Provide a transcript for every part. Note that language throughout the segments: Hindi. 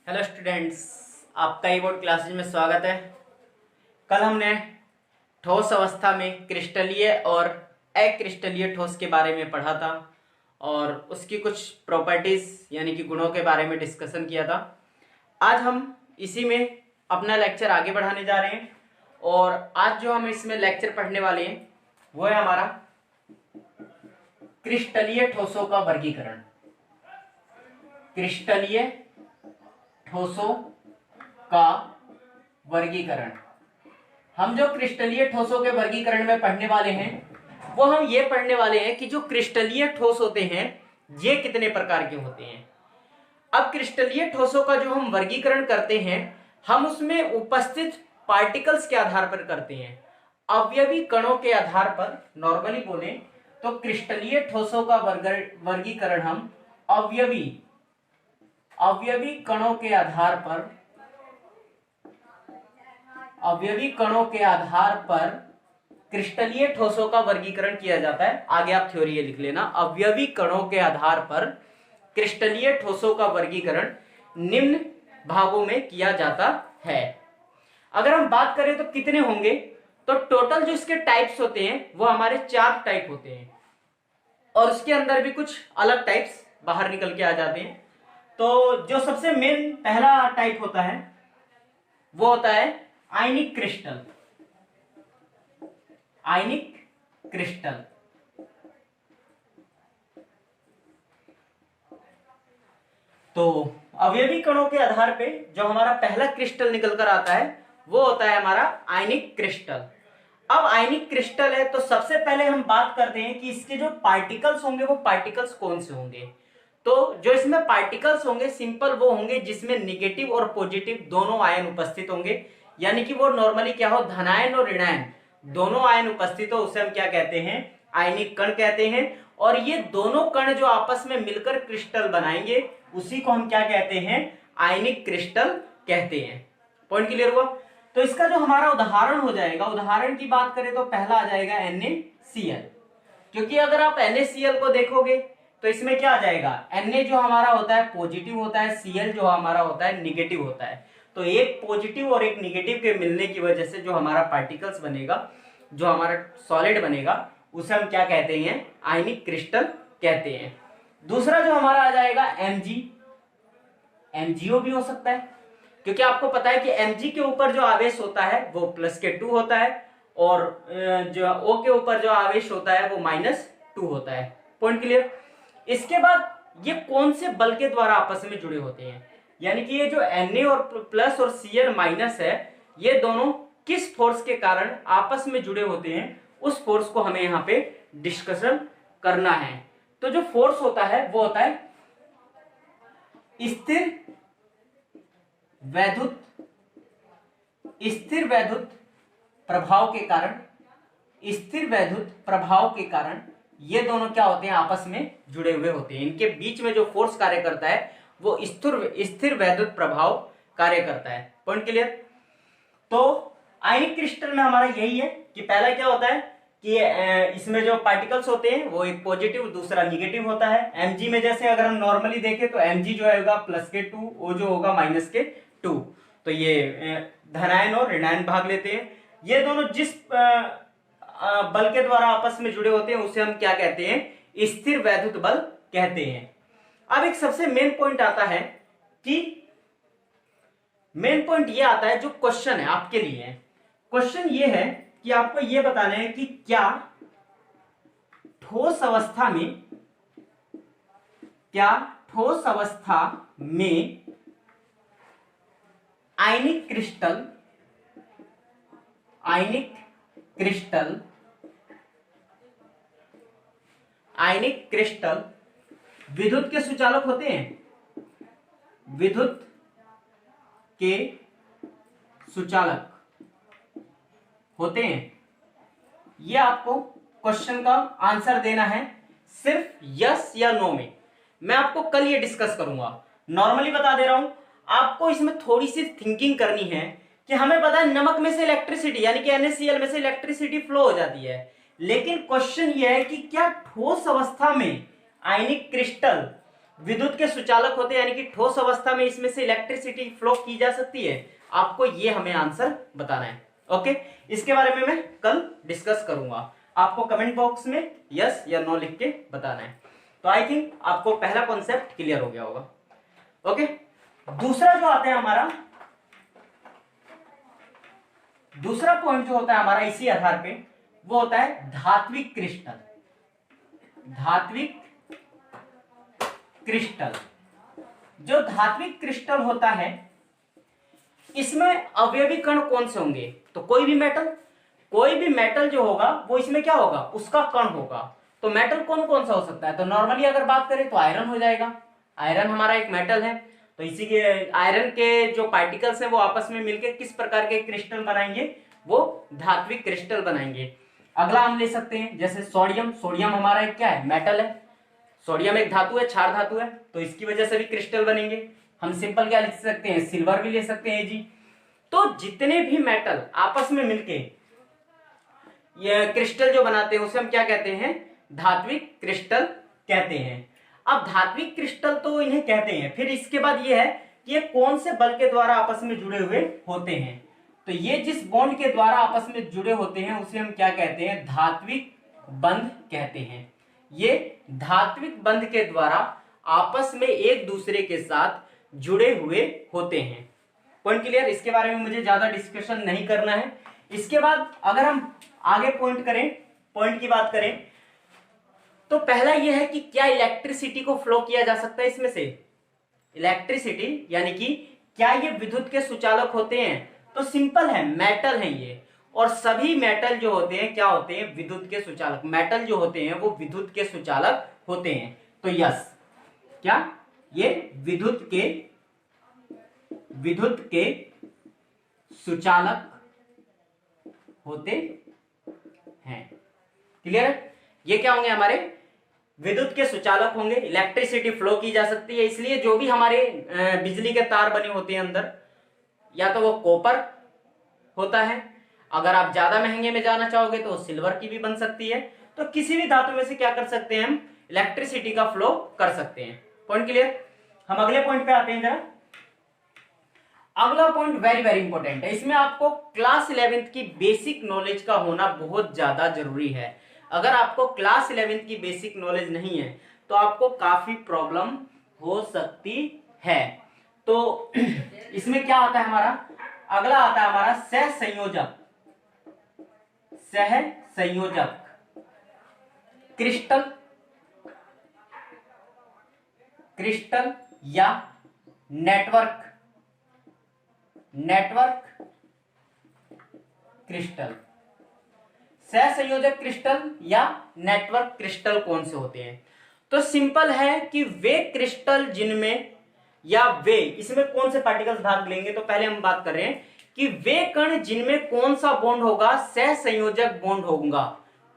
हेलो स्टूडेंट्स, आपका ई बोर्ड क्लासेज में स्वागत है। कल हमने ठोस अवस्था में क्रिस्टलीय और अक्रिस्टलीय ठोस के बारे में पढ़ा था और उसकी कुछ प्रॉपर्टीज यानी कि गुणों के बारे में डिस्कशन किया था। आज हम इसी में अपना लेक्चर आगे बढ़ाने जा रहे हैं और आज जो हम इसमें लेक्चर पढ़ने वाले हैं वो है हमारा क्रिस्टलीय ठोसों का वर्गीकरण। क्रिस्टलीय ठोसों का वर्गीकरण। हम जो क्रिस्टलीय ठोसों के वर्गीकरण में पढ़ने वाले हैं वो हम ये पढ़ने वाले हैं कि जो क्रिस्टलीय ठोस होते हैं ये कितने प्रकार के होते हैं। अब क्रिस्टलीय ठोसों का जो हम वर्गीकरण करते हैं हम उसमें उपस्थित पार्टिकल्स के आधार पर करते हैं, अवयवी कणों के आधार पर। नॉर्मली बोले तो क्रिस्टलीय ठोसों का वर्गीकरण हम अवयवी कणों के आधार पर क्रिस्टलीय ठोसों का वर्गीकरण किया जाता है। आगे आप थ्योरी ये लिख लेना, अवयवी कणों के आधार पर क्रिस्टलीय ठोसों का वर्गीकरण निम्न भागों में किया जाता है। अगर हम बात करें तो कितने होंगे, तो टोटल जो इसके टाइप्स होते हैं वो हमारे 4 टाइप होते हैं और उसके अंदर भी कुछ अलग टाइप्स बाहर निकल के आ जाते हैं। तो जो सबसे मेन पहला टाइप होता है वो होता है आयनिक क्रिस्टल। आयनिक क्रिस्टल तो अवयवी कणों के आधार पे जो हमारा पहला क्रिस्टल निकल कर आता है वो होता है हमारा आयनिक क्रिस्टल। अब आयनिक क्रिस्टल है तो सबसे पहले हम बात करते हैं कि इसके जो पार्टिकल्स होंगे वो पार्टिकल्स कौन से होंगे। तो जो इसमें पार्टिकल्स होंगे सिंपल वो होंगे जिसमें निगेटिव और पॉजिटिव दोनों आयन उपस्थित होंगे, यानी कि वो नॉर्मली क्या हो, धनायन और ऋणायन दोनों आयन उपस्थित हो, उसे हम क्या कहते हैं, आयनिक कण कहते हैं। और ये दोनों कण जो आपस में मिलकर क्रिस्टल बनाएंगे उसी को हम क्या कहते हैं, आयनिक क्रिस्टल कहते हैं। पॉइंट क्लियर हुआ। तो इसका जो हमारा उदाहरण हो जाएगा, उदाहरण की बात करें तो पहला आ जाएगा NaCl, क्योंकि अगर आप NaCl को देखोगे तो इसमें क्या आ जाएगा, Na जो हमारा होता है पॉजिटिव होता है, Cl जो हमारा होता है निगेटिव होता है। तो एक पॉजिटिव और एक निगेटिव के मिलने की वजह से जो हमारा पार्टिकल्स बनेगा, जो हमारा सॉलिड बनेगा, उसे हम क्या कहते हैं, आयनिक क्रिस्टल कहते हैं। दूसरा जो हमारा आ जाएगा MgO भी हो सकता है, क्योंकि आपको पता है कि Mg के ऊपर जो आवेश होता है वो +2 होता है और जो O के ऊपर जो आवेश होता है वो -2 होता है। Point clear. इसके बाद ये कौन से बल के द्वारा आपस में जुड़े होते हैं, यानी कि ये जो Na और प्लस और Cl माइनस है ये दोनों किस फोर्स के कारण आपस में जुड़े होते हैं, उस फोर्स को हमें यहाँ पे डिस्कशन करना है। तो जो फोर्स होता है वो होता है स्थिर वैद्युत प्रभाव के कारण ये दोनों क्या होते हैं, आपस में जुड़े हुए होते हैं। इनके बीच में जो फोर्स कार्य करता है वो स्थिर वैद्युत प्रभाव कार्य करता है। Point clear. तो आयनिक क्रिस्टल में हमारा यही है कि पहला क्या होता है कि इसमें जो पार्टिकल्स होते हैं वो एक पॉजिटिव दूसरा निगेटिव होता है। Mg में जैसे अगर हम नॉर्मली देखें तो Mg जो होगा +2, O जो होगा -2, तो ये धनायन और ऋणायन भाग लेते हैं। ये दोनों जिस बल के द्वारा आपस में जुड़े होते हैं उसे हम क्या कहते हैं, स्थिर वैद्युत बल कहते हैं। अब एक सबसे मेन पॉइंट आता है कि मेन पॉइंट ये आता है जो क्वेश्चन है आपके लिए। क्वेश्चन ये है कि आपको ये बताना है कि क्या ठोस अवस्था में आयनिक क्रिस्टल विद्युत के सुचालक होते हैं, विद्युत के सुचालक होते हैं। ये आपको क्वेश्चन का आंसर देना है सिर्फ यस या नो में। मैं आपको कल ये डिस्कस करूंगा, नॉर्मली बता दे रहा हूं। आपको इसमें थोड़ी सी थिंकिंग करनी है कि हमें पता है नमक में से इलेक्ट्रिसिटी यानी कि NaCl में से इलेक्ट्रिसिटी फ्लो हो जाती है, लेकिन क्वेश्चन ये है कि क्या ठोस अवस्था में आयनिक क्रिस्टल विद्युत के सुचालक होते हैं, यानी कि ठोस अवस्था में इसमें से इलेक्ट्रिसिटी फ्लो की जा सकती है? आपको ये हमें आंसर बताना है। ओके, इसके बारे में मैं कल डिस्कस करूंगा, आपको कमेंट बॉक्स में यस या नो लिख के बताना है। तो आई थिंक आपको पहला कॉन्सेप्ट क्लियर हो गया होगा। ओके, दूसरा जो आता है हमारा, दूसरा पॉइंट जो होता है हमारा इसी आधार पे, वो होता है धात्विक क्रिस्टल। धात्विक क्रिस्टल, जो धात्विक क्रिस्टल होता है इसमें अवयवी कण कौन से होंगे? तो कोई भी मेटल जो होगा वो इसमें क्या होगा? उसका कण होगा। तो मेटल कौन कौन सा हो सकता है? तो नॉर्मली अगर बात करें तो आयरन हो जाएगा। आयरन हमारा एक मेटल है, तो इसी के आयरन के जो पार्टिकल्स हैं वो आपस में मिलकर किस प्रकार के क्रिस्टल बनाएंगे? वो धात्विक क्रिस्टल बनाएंगे। अगला हम ले सकते हैं जैसे सोडियम। सोडियम हमारा एक क्या है? मेटल है। सोडियम एक धातु है, क्षार धातु है, तो इसकी वजह से भी क्रिस्टल बनेंगे। हम सिंपल क्या लिख सकते हैं? सिल्वर भी ले सकते हैं जी। तो जितने भी मेटल आपस में मिलके ये क्रिस्टल जो बनाते हैं उसे हम क्या कहते हैं? धात्विक क्रिस्टल कहते हैं। अब धात्विक क्रिस्टल तो इन्हें कहते हैं, फिर इसके बाद ये है कि ये कौन से बल के द्वारा आपस में जुड़े हुए होते हैं? तो ये जिस बॉन्ड के द्वारा आपस में जुड़े होते हैं उसे हम क्या कहते हैं? धात्विक बंध कहते हैं। ये धात्विक बंध के द्वारा आपस में एक दूसरे के साथ जुड़े हुए होते हैं। Point clear? इसके बारे में मुझे ज्यादा डिस्कशन नहीं करना है। इसके बाद अगर हम आगे पॉइंट की बात करें तो पहला यह है कि क्या इलेक्ट्रिसिटी को फ्लो किया जा सकता है इसमें से? इलेक्ट्रिसिटी यानी कि क्या ये विद्युत के सुचालक होते हैं? तो सिंपल है, मेटल है ये, और सभी मेटल जो होते हैं क्या होते हैं? विद्युत के सुचालक। मेटल जो होते हैं वो विद्युत के सुचालक होते हैं। तो यस, क्या ये विद्युत के सुचालक होते हैं। क्लियर है? ये क्या होंगे? हमारे विद्युत के सुचालक होंगे। इलेक्ट्रिसिटी फ्लो की जा सकती है, इसलिए जो भी हमारे बिजली के तार बने होते हैं अंदर, या तो वो कॉपर होता है, अगर आप ज्यादा महंगे में जाना चाहोगे तो सिल्वर की भी बन सकती है। तो किसी भी धातु में से क्या कर सकते हैं? हम इलेक्ट्रिसिटी का फ्लो कर सकते हैं। Point clear? हम अगले पॉइंट पे आते हैं जरा। अगला पॉइंट वेरी वेरी इंपॉर्टेंट है, इसमें आपको क्लास 11th की बेसिक नॉलेज का होना बहुत ज्यादा जरूरी है। अगर आपको क्लास 11th की बेसिक नॉलेज नहीं है तो आपको काफी प्रॉब्लम हो सकती है। तो इसमें क्या आता है हमारा? अगला आता है हमारा सहसंयोजक क्रिस्टल या नेटवर्क क्रिस्टल। सहसंयोजक क्रिस्टल या नेटवर्क क्रिस्टल कौन से होते हैं? तो सिंपल है कि वे क्रिस्टल जिनमें, या वे, इसमें कौन से पार्टिकल्स भाग लेंगे? तो पहले हम बात कर रहे हैं कि वे कण जिनमें कौन सा बॉन्ड होगा? सहसंयोजक बॉन्ड होगा,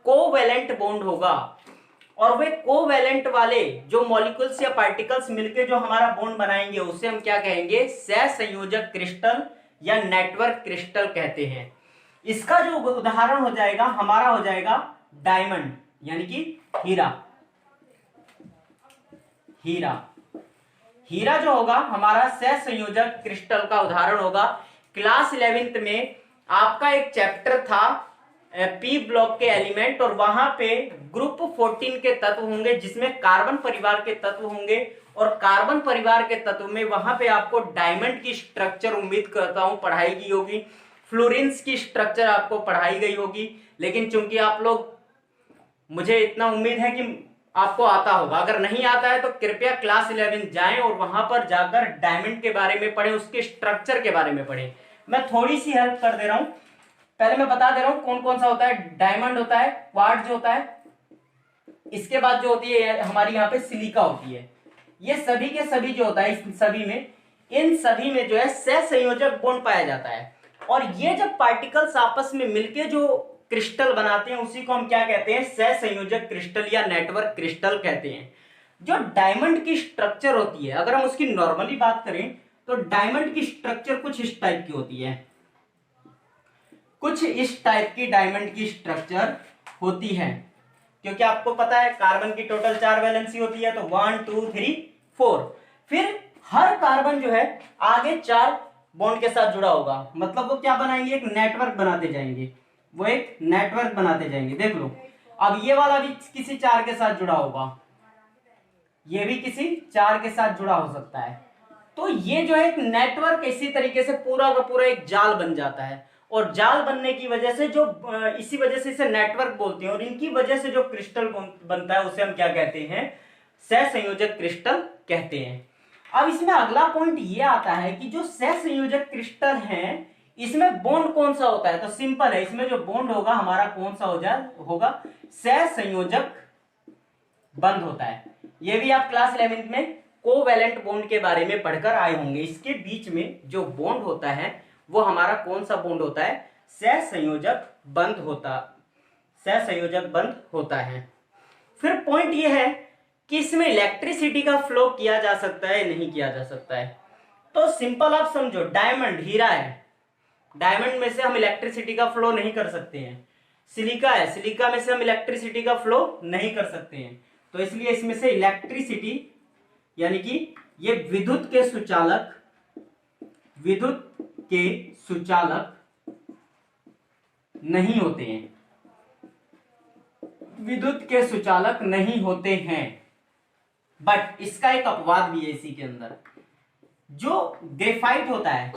कोवैलेंट बॉन्ड होगा। और वे कोवैलेंट वाले जो मॉलिक्यूल्स या पार्टिकल्स मिलकर जो हमारा बॉन्ड बनाएंगे उसे हम क्या कहेंगे? सहसंयोजक क्रिस्टल या नेटवर्क क्रिस्टल कहते हैं। इसका जो उदाहरण हो जाएगा हमारा हो जाएगा डायमंड, यानी कि हीरा जो होगा हमारा सहसंयोजक क्रिस्टल का उदाहरण होगा। क्लास 11th में आपका एक चैप्टर था पी ब्लॉक के एलिमेंट, और वहां पे ग्रुप 14 के तत्व होंगे जिसमें कार्बन परिवार के तत्व होंगे, और कार्बन परिवार के तत्व में वहां पे आपको डायमंड की स्ट्रक्चर उम्मीद करता हूं पढ़ाई गई होगी, फ्लोरेंस की स्ट्रक्चर आपको पढ़ाई गई होगी। लेकिन चूंकि आप लोग, मुझे इतना उम्मीद है कि आपको आता होगा, अगर नहीं आता है तो कृपया क्लास 11 जाएं और वहां पर जाकर डायमंड के बारे में पढ़ें, उसके स्ट्रक्चर के बारे में पढ़ें। मैं थोड़ी सी हेल्प कर दे रहा हूं, पहले मैं बता दे रहा हूं कौन कौन सा होता है। डायमंड होता है, क्वार्ट्ज होता है, इसके बाद जो होती है हमारी यहाँ पे सिलिका होती है। ये सभी के सभी जो होता है इन सभी में जो है सहसंयोजक बॉन्ड पाया जाता है। और ये जब पार्टिकल्स आपस में मिलके जो क्रिस्टल बनाते हैं उसी को हम क्या कहते हैं? सहसंयोजक क्रिस्टल या नेटवर्क क्रिस्टल कहते हैं। जो डायमंड की स्ट्रक्चर होती है, अगर हम उसकी नॉर्मली बात करें तो डायमंड की स्ट्रक्चर कुछ इस टाइप की होती है, कुछ इस टाइप की डायमंड की स्ट्रक्चर होती है। क्योंकि आपको पता है कार्बन की टोटल 4 वैलेंसी होती है, तो 1 2 3 4। फिर हर कार्बन जो है आगे 4 बॉन्ड के साथ जुड़ा होगा, मतलब वो क्या बनाएंगे, एक नेटवर्क बनाते जाएंगे, वो एक नेटवर्क बनाते जाएंगे। देख लो, अब ये वाला भी किसी 4 के साथ जुड़ा होगा, ये भी किसी 4 के साथ जुड़ा हो सकता है। तो ये जो है एक नेटवर्क इसी तरीके से पूरा का पूरा एक जाल बन जाता है, और जाल बनने की वजह से जो इसी वजह से इसे नेटवर्क बोलते हैं, और इनकी वजह से जो क्रिस्टल बनता है उसे हम क्या कहते हैं, सहसंयोजक क्रिस्टल कहते हैं। अब इसमें अगला पॉइंट ये आता है कि जो सहसंयोजक क्रिस्टल हैं इसमें बॉन्ड कौन सा होता है, तो सिंपल है, इसमें जो बॉन्ड होगा हमारा कौन सा होगा, सहसंयोजक बंध होता है। ये भी आप क्लास 11th में कोवैलेंट बॉन्ड के बारे में पढ़कर आए होंगे। इसके बीच में जो बॉन्ड होता है वो हमारा कौन सा बॉन्ड होता है, सहसंयोजक बंध होता है। फिर पॉइंट ये है कि इसमें इलेक्ट्रिसिटी का फ्लो किया जा सकता है, नहीं किया जा सकता है। तो सिंपल आप समझो, डायमंड हीरा है, डायमंड में से हम इलेक्ट्रिसिटी का फ्लो नहीं कर सकते हैं। सिलिका है, सिलिका में से हम इलेक्ट्रिसिटी का फ्लो नहीं कर सकते हैं। तो इसलिए इसमें से इलेक्ट्रिसिटी यानी कि ये विद्युत के सुचालक नहीं होते हैं, विद्युत के सुचालक नहीं होते हैं। बट इसका एक अपवाद भी है इसी के अंदर, जो ग्रेफाइट होता है,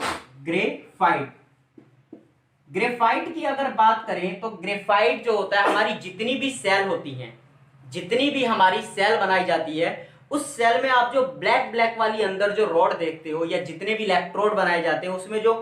ग्रेफाइट की अगर बात करें तो ग्रेफाइट जो होता है, हमारी जितनी भी सेल होती हैं, जितनी भी हमारी सेल बनाई जाती है, उस सेल में आप जो ब्लैक वाली अंदर जो रॉड देखते हो, या जितने भी इलेक्ट्रोड बनाए जाते हैं उसमें जो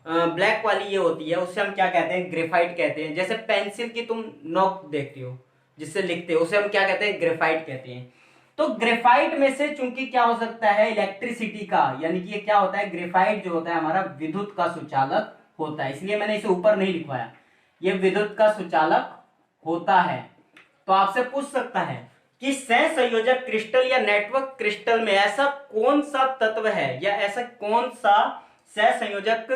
ब्लैक वाली ये होती है, उससे हम क्या कहते हैं, ग्रेफाइट कहते हैं। जैसे पेंसिल की तुम नोक देखती हो जिससे लिखते हो, उसे हम क्या कहते हैं, ग्रेफाइट कहते हैं। तो ग्रेफाइट में से चूंकि क्या हो सकता है, इलेक्ट्रिसिटी का, यानी कि ये क्या होता है, ग्रेफाइट जो होता है हमारा विद्युत का सुचालक होता है, इसलिए मैंने इसे ऊपर नहीं लिखवाया, ये विद्युत का सुचालक होता है। तो आपसे पूछ सकता है कि सहसंयोजक क्रिस्टल या नेटवर्क क्रिस्टल में ऐसा कौन सा तत्व है, या ऐसा कौन सा सहसंयोजक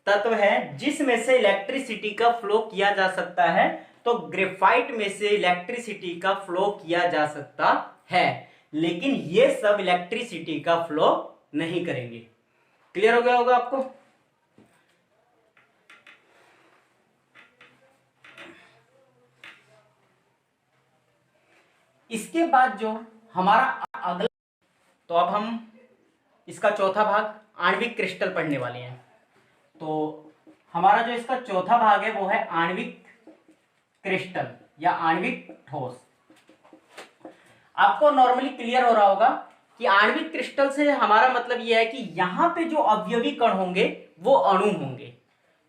तत्व है जिसमें से इलेक्ट्रिसिटी का फ्लो किया जा सकता है। तो ग्रेफाइट में से इलेक्ट्रिसिटी का फ्लो किया जा सकता है, लेकिन ये सब इलेक्ट्रिसिटी का फ्लो नहीं करेंगे। क्लियर हो गया होगा आपको। इसके बाद जो हमारा अगला, तो अब हम इसका चौथा भाग आणविक क्रिस्टल पढ़ने वाले हैं। तो हमारा जो इसका चौथा भाग है वो है आणविक क्रिस्टल या आणविक ठोस। आपको नॉर्मली क्लियर हो रहा होगा कि आणविक क्रिस्टल से हमारा मतलब यह है कि यहां पे जो अवयवी कण होंगे वो अणु होंगे,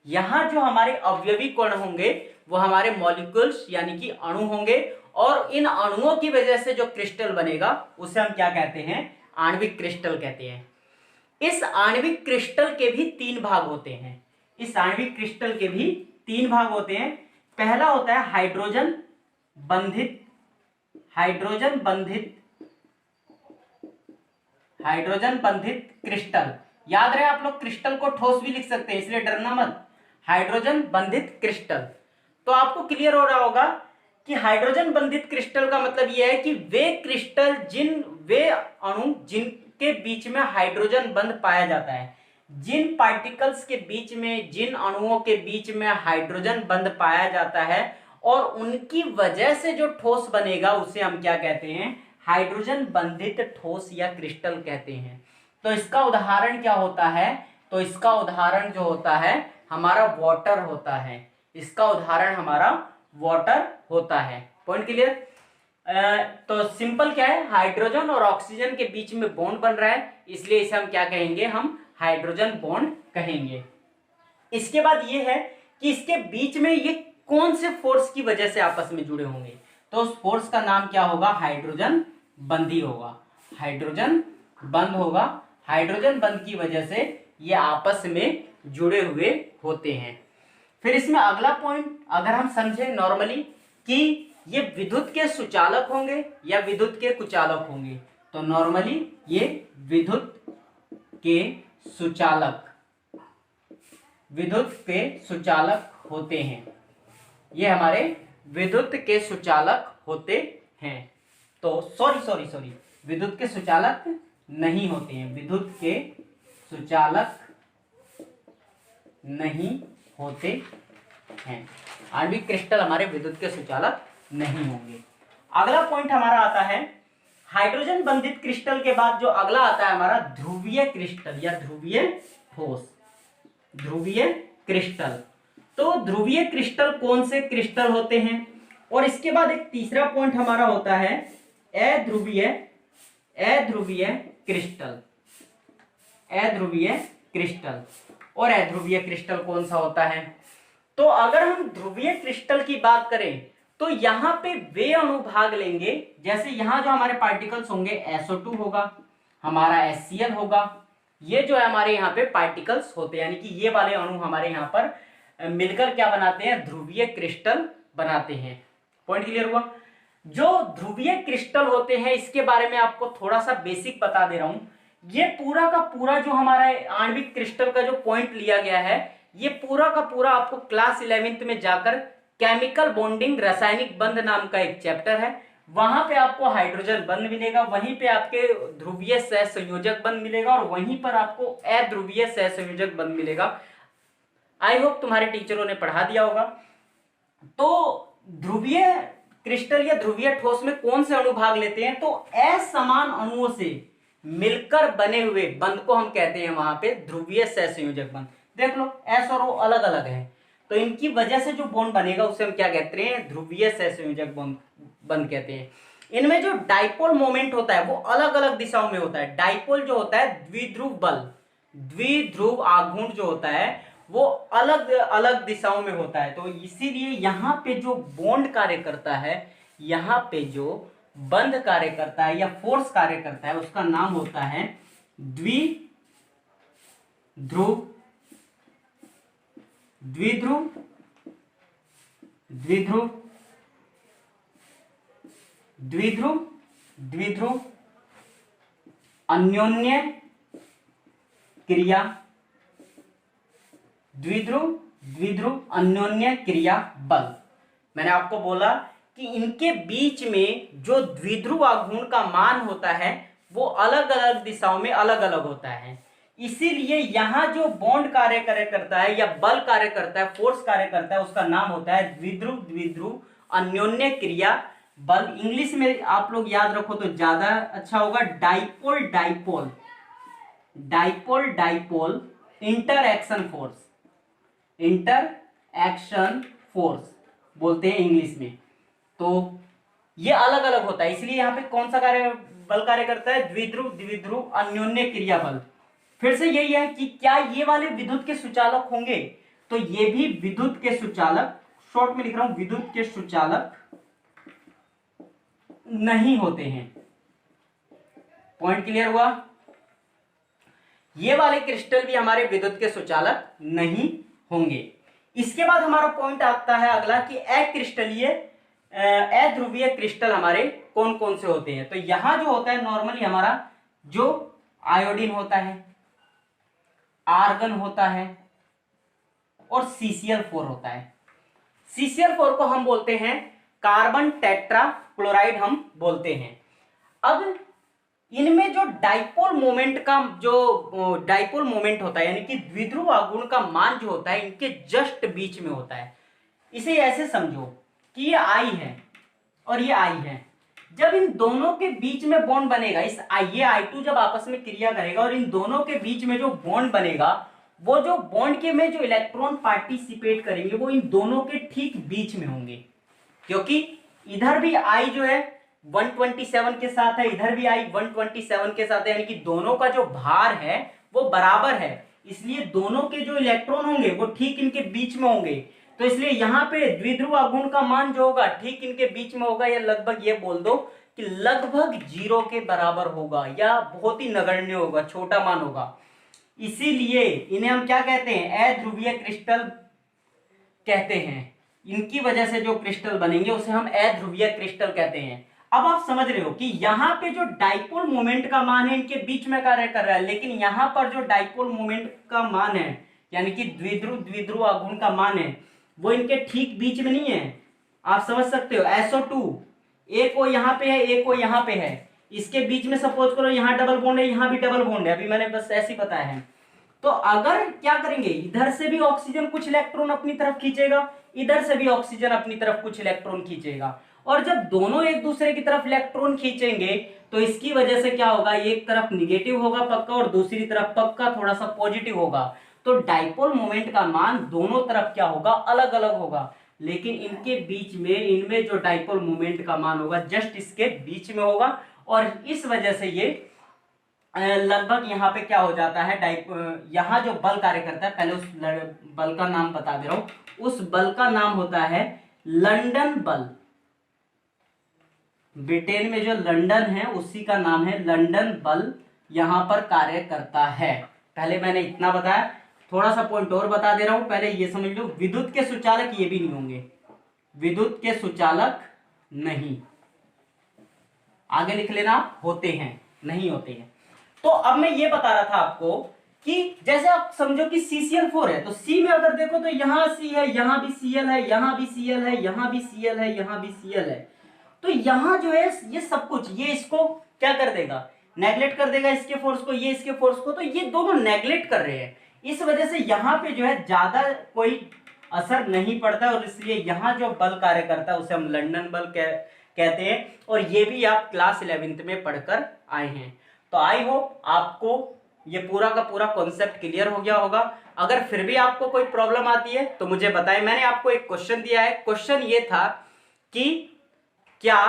यहां जो हमारे अवयवी कण होंगे वो हमारे मॉलिक्यूल्स यानी कि अणु होंगे, और इन अणुओं की वजह से जो क्रिस्टल बनेगा उसे हम क्या कहते हैं, आणविक क्रिस्टल कहते हैं। इस आणविक क्रिस्टल के भी 3 भाग होते हैं, इस आणविक क्रिस्टल के भी 3 भाग होते हैं। पहला होता है हाइड्रोजन बंधित क्रिस्टल। याद रहे, आप लोग क्रिस्टल को ठोस भी लिख सकते हैं, इसलिए डरना मत। हाइड्रोजन बंधित क्रिस्टल, तो आपको क्लियर हो रहा होगा कि हाइड्रोजन बंधित क्रिस्टल का मतलब यह है कि वे क्रिस्टल वे अणु जिनके बीच में हाइड्रोजन बंध पाया जाता है, जिन पार्टिकल्स के बीच में, जिन अणुओं के बीच में हाइड्रोजन बंध पाया जाता है, और उनकी वजह से जो ठोस बनेगा उसे हम क्या कहते हैं, हाइड्रोजन बंधित ठोस या क्रिस्टल कहते हैं। तो इसका उदाहरण क्या होता है, तो इसका उदाहरण जो होता है हमारा वाटर होता है, इसका उदाहरण हमारा वाटर होता है। Point clear. तो सिंपल क्या है, हाइड्रोजन और ऑक्सीजन के बीच में बॉन्ड बन रहा है, इसलिए इसे हम क्या कहेंगे, हम हाइड्रोजन बॉन्ड कहेंगे। इसके बाद ये है कि इसके बीच में ये कौन से फोर्स की वजह से आपस में जुड़े होंगे, तो उस फोर्स का नाम क्या होगा, हाइड्रोजन बंधी होगा, हाइड्रोजन बंध होगा। हाइड्रोजन बंध की वजह से ये आपस में जुड़े हुए होते हैं। फिर इसमें अगला पॉइंट अगर हम समझें नॉर्मली कि ये विद्युत के सुचालक होंगे या विद्युत के कुचालक होंगे, तो नॉर्मली ये विद्युत के सुचालक होते हैं, ये हमारे विद्युत के सुचालक होते हैं। तो सॉरी विद्युत के सुचालक नहीं होते हैं, विद्युत के सुचालक नहीं होते हैं। आणविक क्रिस्टल हमारे विद्युत के सुचालक नहीं होंगे। अगला पॉइंट हमारा आता है हाइड्रोजन बंधित क्रिस्टल के बाद जो अगला आता है हमारा ध्रुवीय क्रिस्टल या ध्रुवीय ठोस। ध्रुवीय क्रिस्टल, तो ध्रुवीय क्रिस्टल कौन से क्रिस्टल होते हैं? और इसके बाद एक तीसरा पॉइंट हमारा होता है अध्रुवीय क्रिस्टल। अध्रुवीय क्रिस्टल, और अध्रुवीय क्रिस्टल कौन सा होता है? तो अगर हम ध्रुवीय क्रिस्टल की बात करें तो यहां पे वे अणु भाग लेंगे, जैसे यहां जो हमारे पार्टिकल्स होंगे SO2 होगा, हमारा HCl होगा, ये जो है हमारे यहाँ पे पार्टिकल्स होते हैं, यानी कि ये वाले अणु हमारे यहाँ पर मिलकर क्या बनाते हैं? ध्रुवीय क्रिस्टल बनाते हैं। पॉइंट क्लियर हुआ? जो ध्रुवीय क्रिस्टल होते हैं इसके बारे में आपको थोड़ा सा बेसिक बता दे रहा हूं। ये पूरा का पूरा जो हमारा आणविक क्रिस्टल का जो पॉइंट लिया गया है, ये पूरा का पूरा आपको क्लास 11th में जाकर केमिकल बॉन्डिंग रासायनिक बंध नाम का एक चैप्टर है, वहां पे आपको हाइड्रोजन बंध मिलेगा, वहीं पे आपके ध्रुवीय सहसंयोजक बंध मिलेगा और वहीं पर आपको अध्रुवीय सहसंयोजक बंध मिलेगा। आई होप तुम्हारे टीचरों ने पढ़ा दिया होगा। तो ध्रुवीय क्रिस्टल या ध्रुवीय ठोस में कौन से अणु भाग लेते हैं? तो असमान अणुओं से मिलकर बने हुए बंध को हम कहते हैं वहां पे ध्रुवीय सहसंयोजक बंध। देख लो S और O अलग अलग है, तो इनकी वजह से जो बॉन्ड बनेगा उसे हम क्या कहते हैं? ध्रुवीय सहसंयोजक बंध कहते हैं। इनमें जो डाइपोल मोमेंट होता है वो अलग अलग दिशाओं में होता है। डाइपोल जो होता है द्विध्रुव बल, द्विध्रुव आघूर्ण जो होता है वो अलग अलग दिशाओं में होता है। तो इसीलिए यहाँ पे जो बॉन्ड कार्य करता है, यहाँ पे जो बंध कार्य करता है या फोर्स कार्य करता है, उसका नाम होता है द्विध्रुव द्विध्रुव द्विध्रुव द्विध्रुव द्विध्रुव अन्योन्य क्रिया, द्विध्रुव द्विध्रुव अन्योन्य क्रिया बल। मैंने आपको बोला कि इनके बीच में जो द्विध्रुव आघूर्ण का मान होता है वो अलग अलग दिशाओं में अलग अलग होता है। इसीलिए यहां जो बॉन्ड कार्य करता है या बल कार्य करता है, फोर्स कार्य करता है, उसका नाम होता है द्विध्रुव द्विध्रुव अन्योन्य क्रिया बल। इंग्लिश में आप लोग याद रखो तो ज्यादा अच्छा होगा, dipole dipole, dipole dipole interaction force, interaction force बोलते हैं इंग्लिश में। तो ये अलग अलग होता है, इसलिए यहाँ पे कौन सा बल कार्य करता है? द्विध्रुव द्विध्रुव अन्योन्य क्रिया बल। फिर से यही है कि क्या ये वाले विद्युत के सुचालक होंगे? तो ये भी विद्युत के सुचालक, शॉर्ट में लिख रहा हूं, विद्युत के सुचालक नहीं होते हैं। पॉइंट क्लियर हुआ? ये वाले क्रिस्टल भी हमारे विद्युत के सुचालक नहीं होंगे। इसके बाद हमारा पॉइंट आता है अगला कि अक्रिस्टलीय अध्रुवीय क्रिस्टल हमारे कौन कौन से होते हैं? तो यहां जो होता है नॉर्मली हमारा जो आयोडीन होता है, आर्गन होता है और CCl4 होता है। CCl4 को हम बोलते हैं कार्बन टेट्रा क्लोराइड हम बोलते हैं। अब इनमें जो डाइपोल मोमेंट होता है, यानी कि द्विध्रुव आघूर्ण का मान जो होता है इनके जस्ट बीच में होता है। इसे ऐसे समझो कि ये I है और ये I है। जब इन दोनों के बीच में बॉन्ड बनेगा, ये I2 जब आपस में क्रिया करेगा और इन दोनों के बीच में जो बॉन्ड बनेगा, वो जो बॉन्ड के में जो इलेक्ट्रॉन पार्टिसिपेट करेंगे वो इन दोनों के ठीक बीच में होंगे, क्योंकि इधर भी I जो है 127 के साथ है, इधर भी I 127 के साथ है, यानी कि दोनों का जो भार है वो बराबर है, इसलिए दोनों के जो इलेक्ट्रॉन होंगे वो ठीक इनके बीच में होंगे। तो इसलिए यहाँ पे द्विध्रुव आघूर्ण का मान जो होगा ठीक इनके बीच में होगा, या लगभग ये बोल दो कि लगभग 0 के बराबर होगा या बहुत ही नगण्य होगा, छोटा मान होगा। इसीलिए इन्हें हम क्या कहते हैं? अध्रुवीय क्रिस्टल कहते हैं। इनकी वजह से जो क्रिस्टल बनेंगे उसे हम अध्रुवीय क्रिस्टल कहते हैं। अब आप समझ रहे हो कि यहाँ पे जो डाइपोल मोमेंट का मान है इनके बीच में कार्य कर रहा है, लेकिन यहाँ पर जो डाइपोल मोमेंट का मान है यानी कि द्विध्रुव द्विध्रुव आघूर्ण का मान है वो इनके ठीक बीच में नहीं है। आप समझ सकते हो, SO2 एक वो यहाँ पे है, एक वो यहाँ पे है, इसके बीच में सपोज करो यहाँ डबल बॉन्ड है, यहाँ भी डबल बॉन्ड है, अभी मैंने बस ऐसे ही बताया है। तो अगर क्या करेंगे, इधर से भी ऑक्सीजन कुछ इलेक्ट्रॉन अपनी तरफ खींचेगा, इधर से भी ऑक्सीजन अपनी तरफ कुछ इलेक्ट्रॉन खींचेगा, और जब दोनों एक दूसरे की तरफ इलेक्ट्रॉन खींचेंगे तो इसकी वजह से क्या होगा, एक तरफ निगेटिव होगा पक्का और दूसरी तरफ पक्का थोड़ा सा पॉजिटिव होगा। तो डाइपोल मोमेंट का मान दोनों तरफ क्या होगा, अलग अलग होगा, लेकिन इनके बीच में, इनमें जो डाइपोल मोमेंट का मान होगा जस्ट इसके बीच में होगा, और इस वजह से ये लगभग यहाँ पे क्या हो जाता है, यहाँ जो बल कार्य करता है, पहले उस बल का नाम बता दे रहा हूं, उस बल का नाम होता है लंदन बल। ब्रिटेन में जो लंदन है उसी का नाम है लंदन बल, यहां पर कार्य करता है। पहले मैंने इतना बताया, थोड़ा सा पॉइंट और बता दे रहा हूं, पहले ये समझ लो, विद्युत के सुचालक ये भी नहीं होंगे, विद्युत के सुचालक नहीं, आगे लिख लेना, होते हैं, नहीं होते हैं। तो अब मैं ये बता रहा था आपको कि जैसे आप समझो कि CCl4 है, तो C में अगर देखो तो यहां C है, यहां भी Cl है, यहां भी Cl है, यहां भी Cl है, यहां भी Cl है, तो यहां जो है ये सब कुछ, ये इसको क्या कर देगा, नेगलेक्ट कर देगा, इसके फोर्स को, ये इसके फोर्स को, तो ये दोनों नेगलेक्ट कर रहे हैं, इस वजह से यहां पे जो है ज्यादा कोई असर नहीं पड़ता, और इसलिए यहां जो बल कार्य करता है उसे हम लंदन बल कहते हैं, और ये भी आप क्लास 11th में पढ़कर आए हैं। तो आई होप आपको ये पूरा का पूरा कॉन्सेप्ट क्लियर हो गया होगा। अगर फिर भी आपको कोई प्रॉब्लम आती है तो मुझे बताएं। मैंने आपको एक क्वेश्चन दिया है, क्वेश्चन ये था कि क्या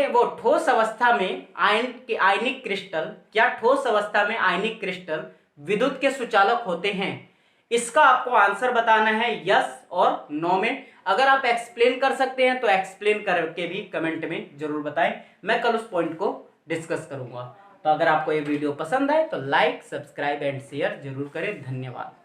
वो ठोस अवस्था में आयनिक क्रिस्टल, क्या ठोस अवस्था में आयनिक क्रिस्टल विद्युत के सुचालक होते हैं? इसका आपको आंसर बताना है यस और नो में। अगर आप एक्सप्लेन कर सकते हैं तो एक्सप्लेन करके भी कमेंट में जरूर बताएं, मैं कल उस पॉइंट को डिस्कस करूंगा। तो अगर आपको ये वीडियो पसंद आए तो लाइक, सब्सक्राइब एंड शेयर जरूर करें। धन्यवाद।